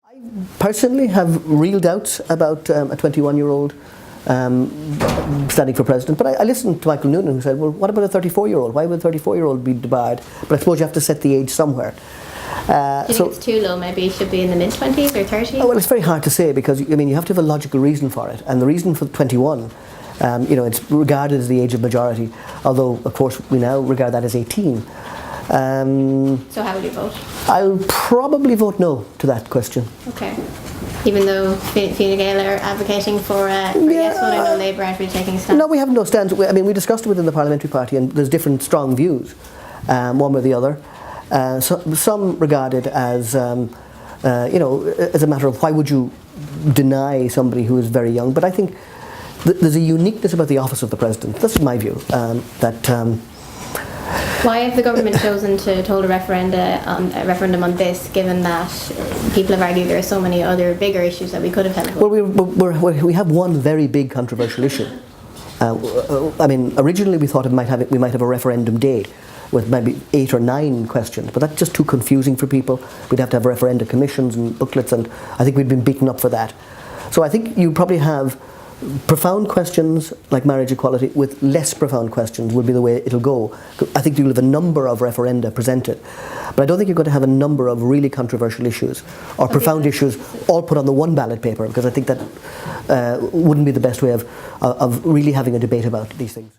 I personally have real doubts about a 21-year-old standing for president, but I listened to Michael Noonan, who said, well, what about a 34-year-old? Why would a 34-year-old be debarred? But I suppose you have to set the age somewhere. Do you think it's too low? Maybe it should be in the mid-20s or 30s? Oh, well, it's very hard to say, because I mean, you have to have a logical reason for it, and the reason for 21, it's regarded as the age of majority, although of course we now regard that as 18. So how will you vote? I'll probably vote no to that question. Okay. Even though Fine Gael are advocating for yes vote, I know Labour aren't really taking a stance. No, we have no stance. We discussed it within the parliamentary party, and there's different strong views, one or the other. Some regard it as, as a matter of why would you deny somebody who is very young. But I think there's a uniqueness about the office of the president. This is my view. Why have the government chosen to hold a referendum on this, given that people have argued there are so many other bigger issues that we could have held? Well, we have one very big controversial issue. Originally we thought we might have a referendum day with maybe 8 or 9 questions, but that's just too confusing for people. We'd have to have referenda commissions and booklets, and I think we'd been beaten up for that. So I think you probably have profound questions like marriage equality with less profound questions will be the way it'll go. I think you'll have a number of referenda presented, but I don't think you're going to have a number of really controversial issues or profound issues all put on the one ballot paper, because I think that wouldn't be the best way of really having a debate about these things.